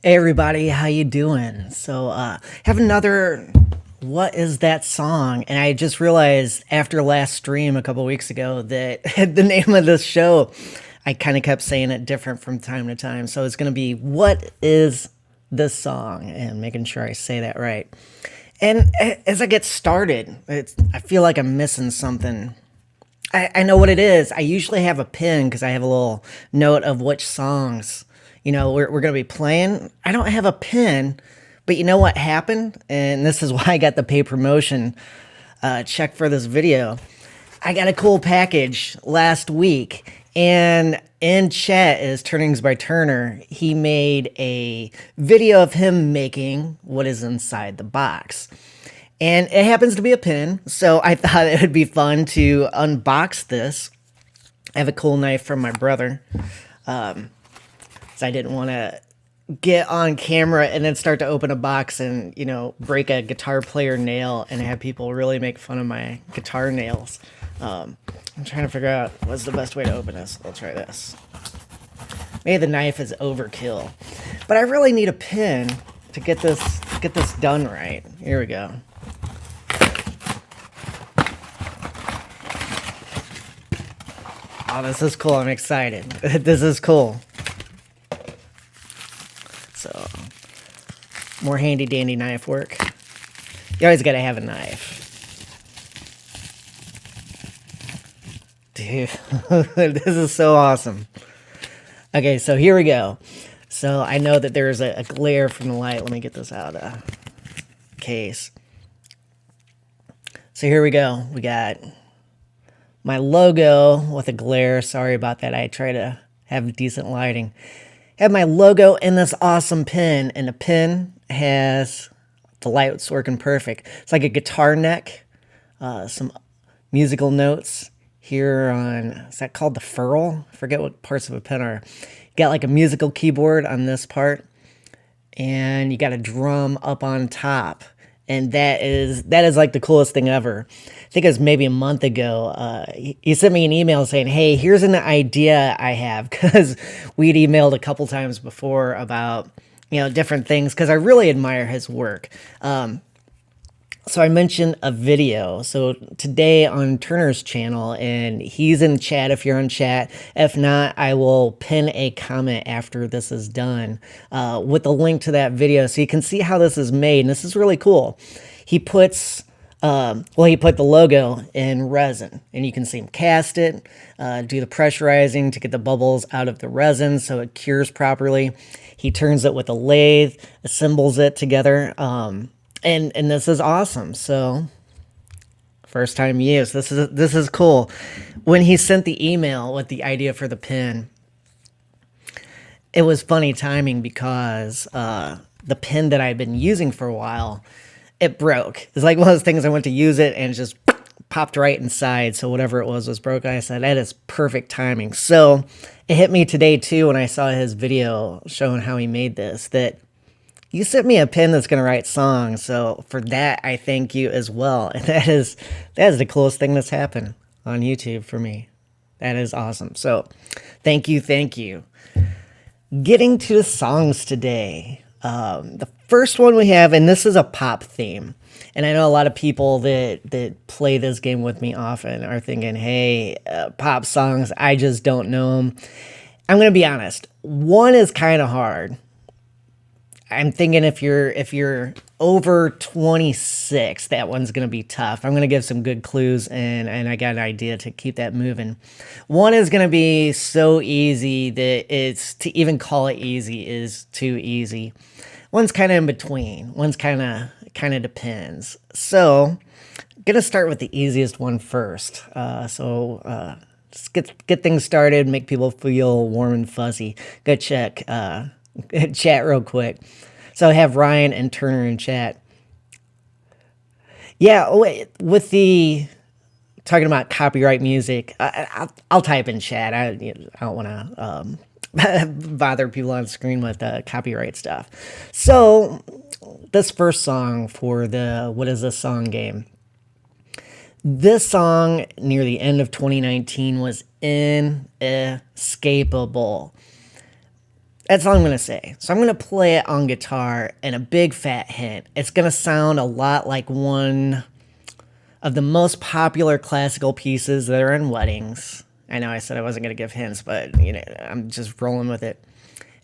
Hey everybody, how you doing? Have another what is that song? And I just realized after last stream a couple weeks ago that the name of this show, I kind of kept saying it different from time to time. So it's going to be what is this song and making sure I say that right. And as I get started, I feel like I'm missing something. I know what it is. I usually have a pin because I have a little note of which songs, we're going to be playing. I don't have a pin, but you know what happened? And this is why I got the pay promotion check for this video. I got a cool package last week, and in chat is Turnings by Turner. He made a video of him making what is inside the box. And it happens to be a pin, so I thought it would be fun to unbox this. I have a cool knife from my brother, so I didn't want to get on camera and then start to open a box and, break a guitar player nail and have people really make fun of my guitar nails. I'm trying to figure out what's the best way to open this. I'll try this. Maybe the knife is overkill, but I really need a pin to get this done right. Here we go. Oh, this is cool. I'm excited. This is cool. So, more handy dandy knife work. You always gotta have a knife. Dude, this is so awesome. Okay, so here we go. So I know that there's a glare from the light. Let me get this out of case. So here we go. We got my logo with a glare. Sorry about that. I try to have decent lighting. Have my logo in this awesome pin, and the pin has the lights working perfect. It's like a guitar neck, some musical notes here on, is that called the ferrule? I forget what parts of a pin are. You got like a musical keyboard on this part, and you got a drum up on top. And that is like the coolest thing ever. I think it was maybe a month ago. He sent me an email saying, hey, here's an idea I have, because we'd emailed a couple times before about, different things, because I really admire his work. So I mentioned a video. So today on Turner's channel, and he's in chat if you're on chat. If not, I will pin a comment after this is done with a link to that video so you can see how this is made. And this is really cool. He puts, he put the logo in resin, and you can see him cast it, do the pressurizing to get the bubbles out of the resin so it cures properly. He turns it with a lathe, assembles it together. And this is awesome. So first time use. This is cool. When he sent the email with the idea for the pin, it was funny timing because the pin that I'd been using for a while, it broke. It's like one of those things I went to use it and it just popped right inside. So whatever it was broken. I said, that is perfect timing. So it hit me today too when I saw his video showing how he made this, that you sent me a pin that's going to write songs, so for that, I thank you as well. And that is the coolest thing that's happened on YouTube for me. That is awesome. So thank you. Getting to the songs today. The first one we have, and this is a pop theme. And I know a lot of people that play this game with me often are thinking, hey, pop songs, I just don't know them. I'm going to be honest. One is kind of hard. I'm thinking if you're over 26, that one's going to be tough. I'm going to give some good clues, and I got an idea to keep that moving. One is going to be so easy that it's, to even call it easy is too easy. One's kind of in between. One's kind of depends. So I'm going to start with the easiest one first. Just get things started, make people feel warm and fuzzy. Go check chat real quick. So I have Ryan and Turner in chat. Yeah, with the talking about copyright music, I'll type in chat. I don't want to bother people on screen with copyright stuff. So this first song for the What Is This Song game. This song near the end of 2019 was inescapable. That's all I'm going to say. So I'm going to play it on guitar, and a big fat hint. It's going to sound a lot like one of the most popular classical pieces that are in weddings. I know I said I wasn't going to give hints, but you know, I'm just rolling with it.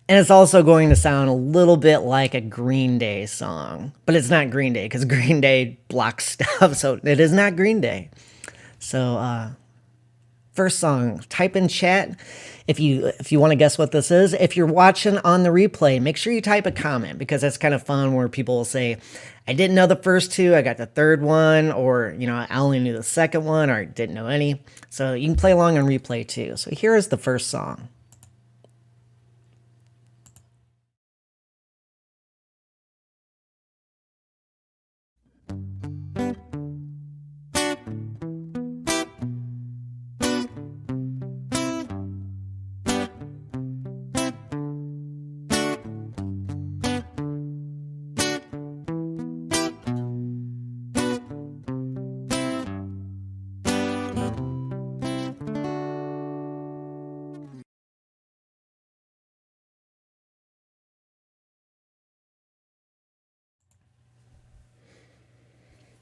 And it's also going to sound a little bit like a Green Day song. But it's not Green Day, because Green Day blocks stuff, so it is not Green Day. So, first song, type in chat if you want to guess what this is. If you're watching on the replay, make sure you type a comment, because that's kind of fun where people will say, I didn't know the first two, I got the third one, or, you know, I only knew the second one, or I didn't know any. So you can play along on replay too. So here is the first song.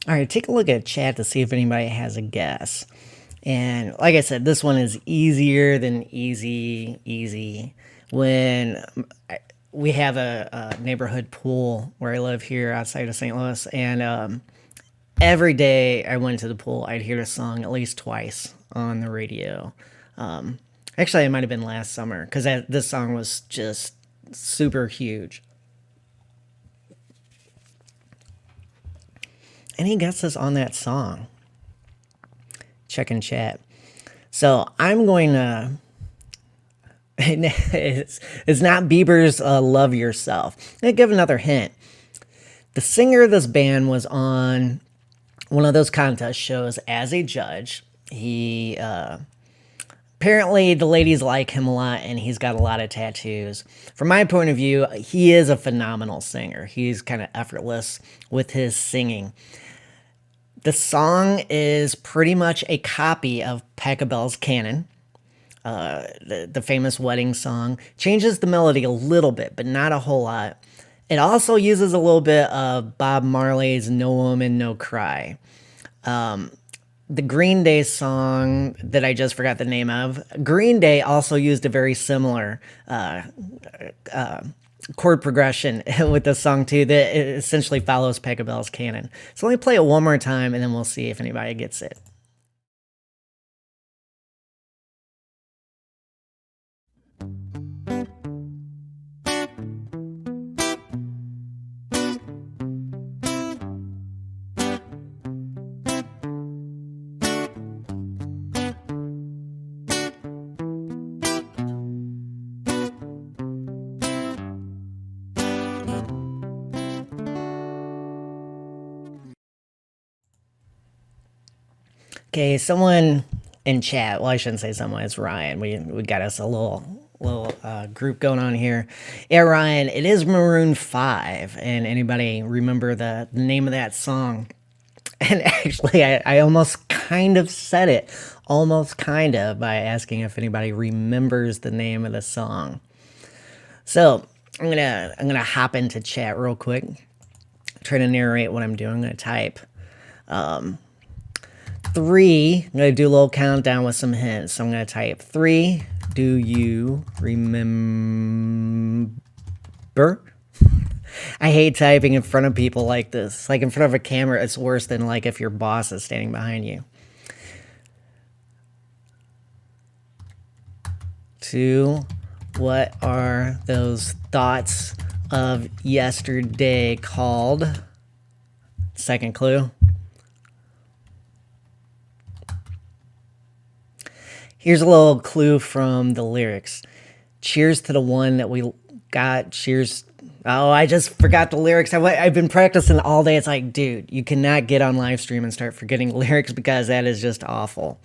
All right, take a look at chat to see if anybody has a guess. And like I said, this one is easier than easy. When we have a neighborhood pool where I live here outside of St. Louis, and every day I went to the pool, I'd hear the song at least twice on the radio. Actually, it might have been last summer, because this song was just super huge. Any guesses on that song? Check in chat. So I'm going to... it's not Bieber's Love Yourself. I'll give another hint. The singer of this band was on one of those contest shows as a judge. He... apparently the ladies like him a lot, and he's got a lot of tattoos. From my point of view, he is a phenomenal singer. He's kind of effortless with his singing. The song is pretty much a copy of Pachelbel's Canon, the famous wedding song. Changes the melody a little bit, but not a whole lot. It also uses a little bit of Bob Marley's No Woman, No Cry. The Green Day song that I just forgot the name of, Green Day also used a very similar chord progression with this song too, that essentially follows Pachelbel's Canon. So let me play it one more time, and then we'll see if anybody gets it. Okay, someone in chat, well, I shouldn't say someone, it's Ryan. We got us a little group going on here. Yeah, Ryan, it is Maroon 5. And anybody remember the name of that song? And actually, I almost kind of said it, almost kind of, by asking if anybody remembers the name of the song. So I'm gonna hop into chat real quick, try to narrate what I'm doing. I'm gonna type 3. I'm going to do a little countdown with some hints. So I'm going to type 3. Do you remember? I hate typing in front of people like this. Like in front of a camera, it's worse than like if your boss is standing behind you. 2. What are those thoughts of yesterday called? Second clue. Here's a little clue from the lyrics. Cheers to the one that we got. Cheers. Oh, I just forgot the lyrics. I've been practicing all day. It's like, dude, you cannot get on live stream and start forgetting lyrics, because that is just awful.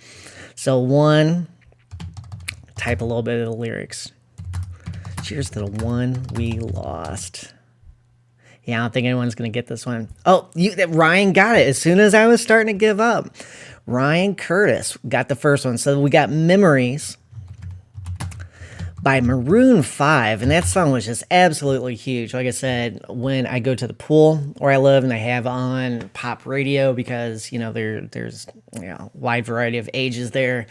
So 1, type a little bit of the lyrics. Cheers to the one we lost. Yeah, I don't think anyone's going to get this one. Oh, Ryan got it as soon as I was starting to give up. Ryan Curtis got the first one. So we got Memories by Maroon 5, and that song was just absolutely huge. Like I said, when I go to the pool where I live and they have on pop radio, because there's wide variety of ages there,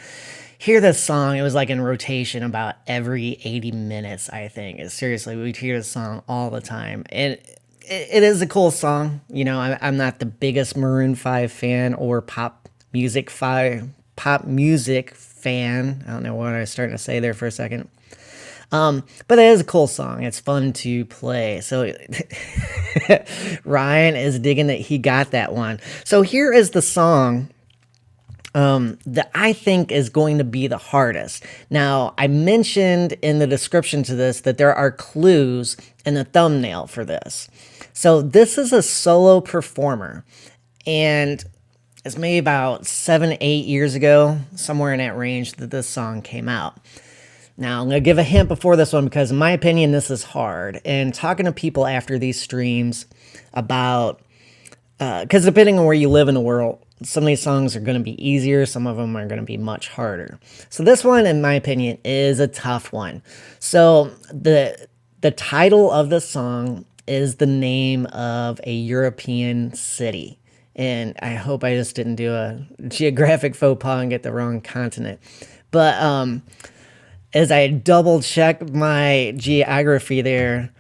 hear this song. It was like in rotation about every 80 minutes, I think. Seriously, we'd hear this song all the time, and it is a cool song. I'm not the biggest Maroon 5 fan or pop music fan. I don't know what I was starting to say there for a second. But it is a cool song. It's fun to play. So Ryan is digging that he got that one. So here is the song that I think is going to be the hardest. Now, I mentioned in the description to this that there are clues in the thumbnail for this. So this is a solo performer, and it's maybe about 7-8 years ago, somewhere in that range, that this song came out. Now, I'm going to give a hint before this one because, in my opinion, this is hard. And talking to people after these streams about, because depending on where you live in the world, some of these songs are going to be easier, some of them are going to be much harder. So this one, in my opinion, is a tough one. So the title of the song is the name of a European city. And I hope I just didn't do a geographic faux pas and get the wrong continent. But as I double checked my geography there,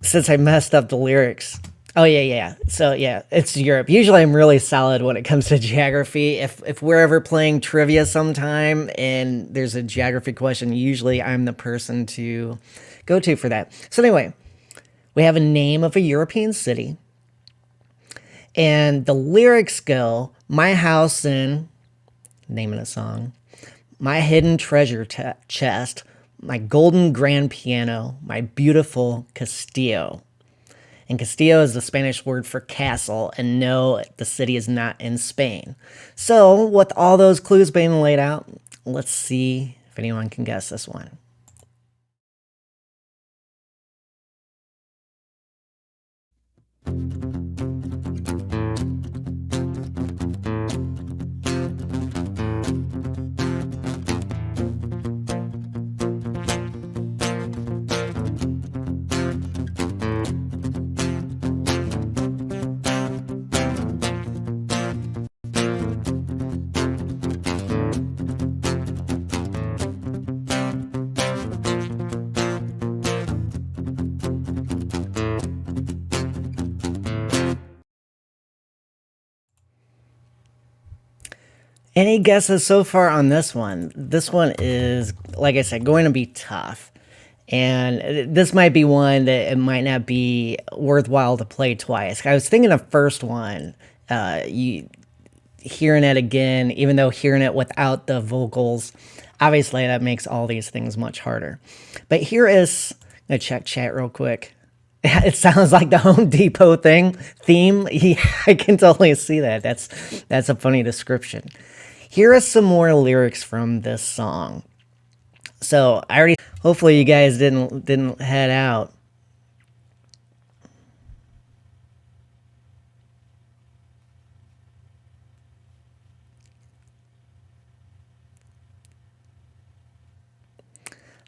since I messed up the lyrics. Oh, yeah. So, yeah, it's Europe. Usually I'm really solid when it comes to geography. If we're ever playing trivia sometime and there's a geography question, usually I'm the person to go to for that. So anyway, we have a name of a European city. And the lyrics go, my house in, name of the song, my hidden treasure chest, my golden grand piano, my beautiful Castillo. And Castillo is the Spanish word for castle, and no, the city is not in Spain. So, with all those clues being laid out, let's see if anyone can guess this one. Any guesses so far on this one? This one is, like I said, going to be tough. And this might be one that it might not be worthwhile to play twice. I was thinking the first one, hearing it again, even though hearing it without the vocals, obviously that makes all these things much harder. But here is, I'm going to check chat real quick. It sounds like the Home Depot theme. Yeah, I can totally see that. That's a funny description. Here are some more lyrics from this song. So hopefully you guys didn't head out.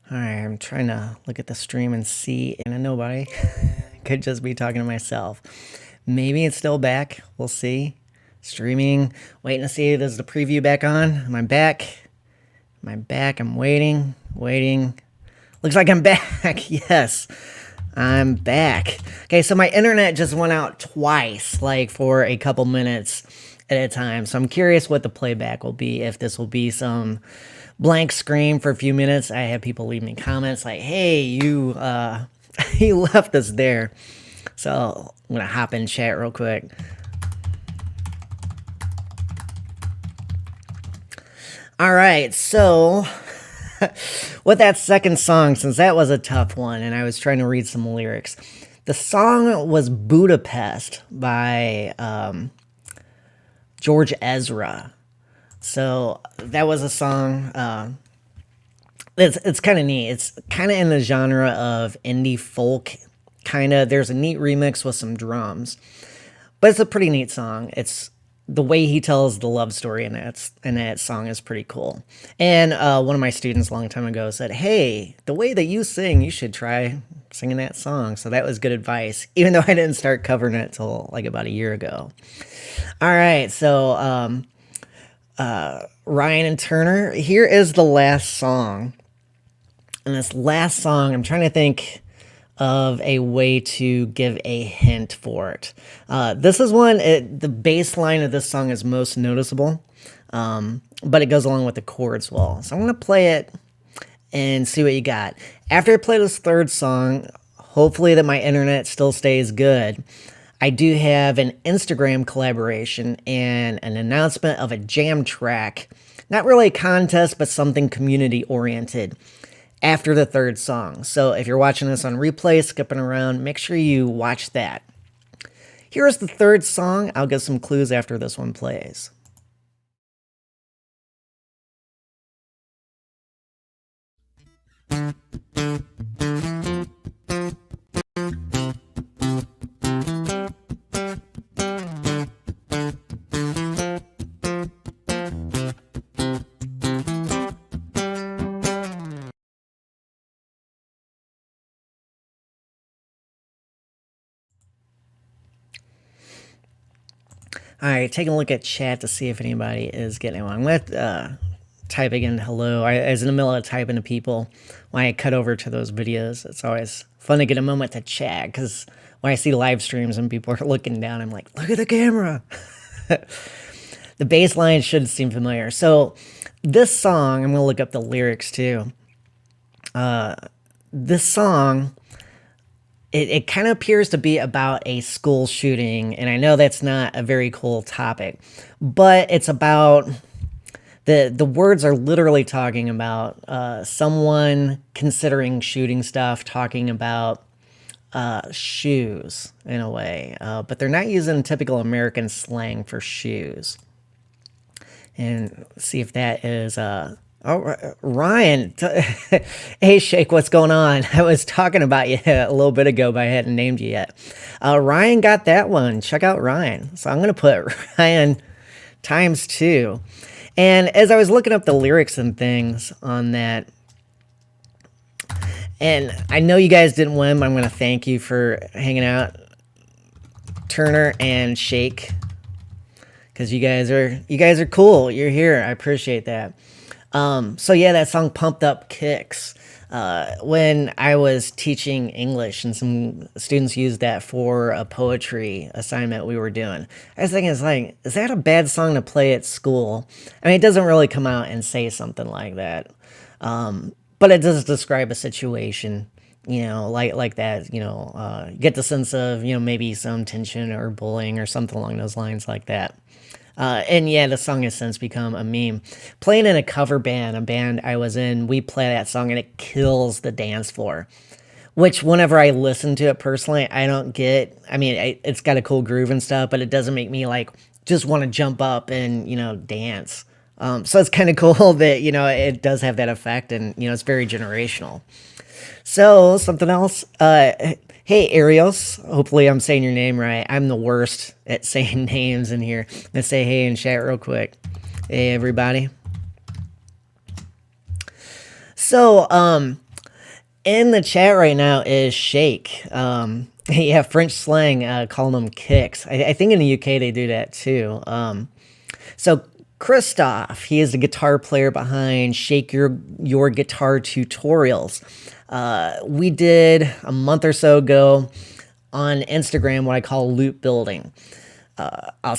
All right, I'm trying to look at the stream and see, and nobody. Could just be talking to myself. Maybe it's still back. We'll see. Streaming, waiting to see, is the preview back on? Am I back? Am I back? I'm waiting. Looks like I'm back. Yes, I'm back. Okay, so my internet just went out twice, like for a couple minutes at a time. So I'm curious what the playback will be, if this will be some blank screen for a few minutes. I have people leave me comments like, hey, you left us there. So I'm going to hop in chat real quick. All right, so with that second song, since that was a tough one and I was trying to read some lyrics, the song was Budapest by George Ezra. So that was a song. It's kind of neat. It's kind of in the genre of indie folk, kind of. There's a neat remix with some drums, but it's a pretty neat song. It's the way he tells the love story in that song is pretty cool. And one of my students a long time ago said, "Hey, the way that you sing, you should try singing that song." So that was good advice, even though I didn't start covering it till like about a year ago. All right, so Ryan and Turner, here is the last song. And this last song, I'm trying to think of a way to give a hint for it. This is the bass line of this song is most noticeable, but it goes along with the chords well. So I'm going to play it and see what you got. After I play this third song, hopefully that my internet still stays good, I do have an Instagram collaboration and an announcement of a jam track. Not really a contest, but something community oriented after the third song. So if you're watching this on replay, skipping around, make sure you watch that. Here's the third song. I'll give some clues after this one plays. All right, taking a look at chat to see if anybody is getting one. I'm going to type again hello. I was in the middle of typing to people when I cut over to those videos. It's always fun to get a moment to chat, because when I see live streams and people are looking down, I'm like, look at the camera. The bass line should seem familiar. So this song, I'm going to look up the lyrics too. This song, it kind of appears to be about a school shooting, and I know that's not a very cool topic, but it's about the words are literally talking about someone considering shooting stuff, talking about shoes in a way, but they're not using typical American slang for shoes. And see if that is Ryan. Hey, Shake, what's going on? I was talking about you a little bit ago, but I hadn't named you yet. Ryan got that one. Check out Ryan. So I'm going to put Ryan times 2. And as I was looking up the lyrics and things on that, and I know you guys didn't win, but I'm going to thank you for hanging out, Turner and Shake, because you guys are cool. You're here. I appreciate that. So yeah, that song Pumped Up Kicks. When I was teaching English and some students used that for a poetry assignment we were doing, I was thinking, is that a bad song to play at school? I mean, it doesn't really come out and say something like that. But it does describe a situation, like that, get the sense of, maybe some tension or bullying or something along those lines like that. And yeah, the song has since become a meme. Playing in a cover band, a band I was in, we play that song and it kills the dance floor. Which, whenever I listen to it personally, I don't get. I mean, it's got a cool groove and stuff, but it doesn't make me just want to jump up and dance. So it's kind of cool that it does have that effect, and it's very generational. So something else. Hey, Arios. Hopefully I'm saying your name right. I'm the worst at saying names in here. Let's say hey in chat real quick. Hey, everybody. So, in the chat right now is Shake. Yeah, French slang, calling them kicks. I think in the UK they do that too. So Christophe, he is the guitar player behind Shake Your Guitar Tutorials. We did a month or so ago on Instagram what I call loop building. I'll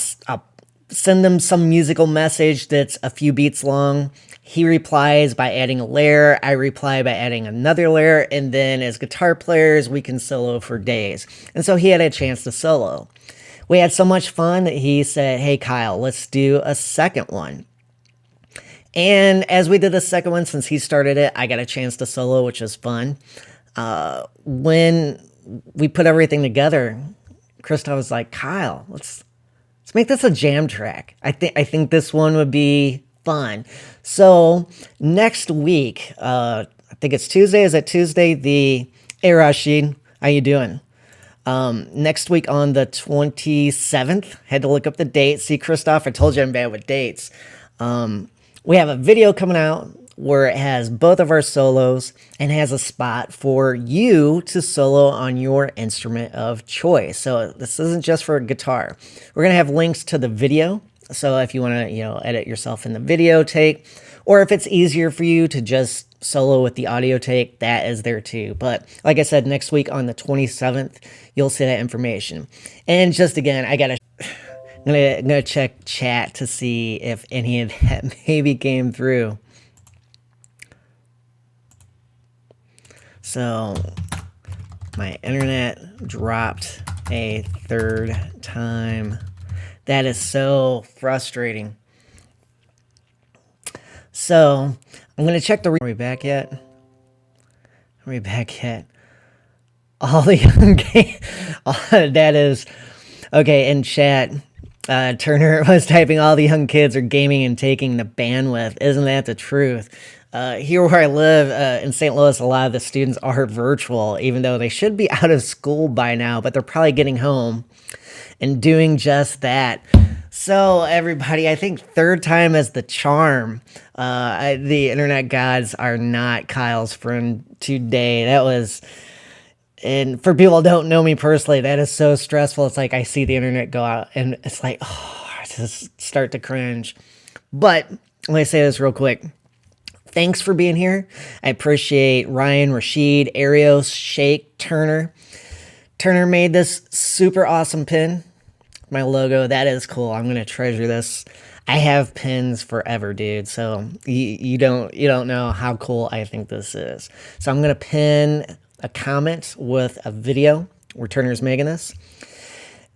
send him some musical message that's a few beats long. He replies by adding a layer. I reply by adding another layer. And then as guitar players, we can solo for days. And so he had a chance to solo. We had so much fun that he said, hey, Kyle, let's do a second one. And as we did the second one, since he started it, I got a chance to solo, which was fun. When we put everything together, Christophe was like, Kyle, let's make this a jam track. I think this one would be fun. So next week, I think it's Tuesday. Is it Tuesday? Hey, Rashid, how you doing? Next week on the 27th, had to look up the date. See, Christophe, I told you I'm bad with dates. We have a video coming out where it has both of our solos and has a spot for you to solo on your instrument of choice. So this isn't just for a guitar. We're going to have links to the video. So if you want to, edit yourself in the video take, or if it's easier for you to just solo with the audio take, that is there too. But like I said, next week on the 27th, you'll see that information. And just again, I'm gonna check chat to see if any of that maybe came through. So my internet dropped a third time. That is so frustrating. So I'm going to check the... Are we back yet? Are we back yet? All the young game... that is... Okay, in chat, Turner was typing, all the young kids are gaming and taking the bandwidth. Isn't that the truth? Here where I live in St. Louis, a lot of the students are virtual, even though they should be out of school by now, but they're probably getting home and doing just that. So everybody, I think third time is the charm. The internet gods are not Kyle's friend today. That was, and for people who don't know me personally, that is so stressful. It's like I see the internet go out and it's like, oh, I just start to cringe. But let me say this real quick. Thanks for being here. I appreciate Ryan, Rashid, Arios, Shake, Turner. Turner made this super awesome pin. My logo, that is cool. I'm gonna treasure this. I have pins forever, dude. So you don't know how cool I think this is. So I'm gonna pin a comment with a video where Turner's making this.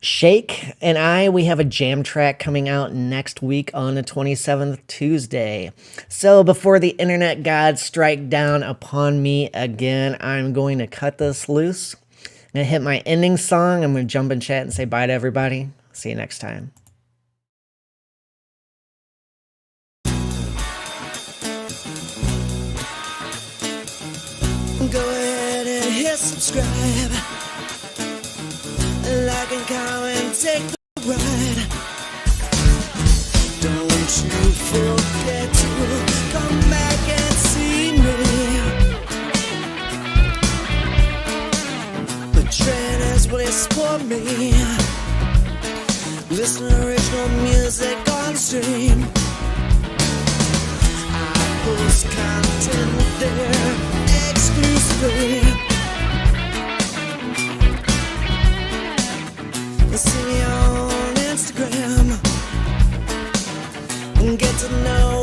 Shake and we have a jam track coming out next week on the 27th, Tuesday. So before the internet gods strike down upon me again, I'm going to cut this loose. I'm going to hit my ending song. I'm going to jump in chat and say bye to everybody. See you next time. Go ahead and hit subscribe. Like and comment, take the ride. Don't you forget to come back and see me. The train is waiting for me. Listen to original music on stream. I post content there exclusively. See me on Instagram and get to know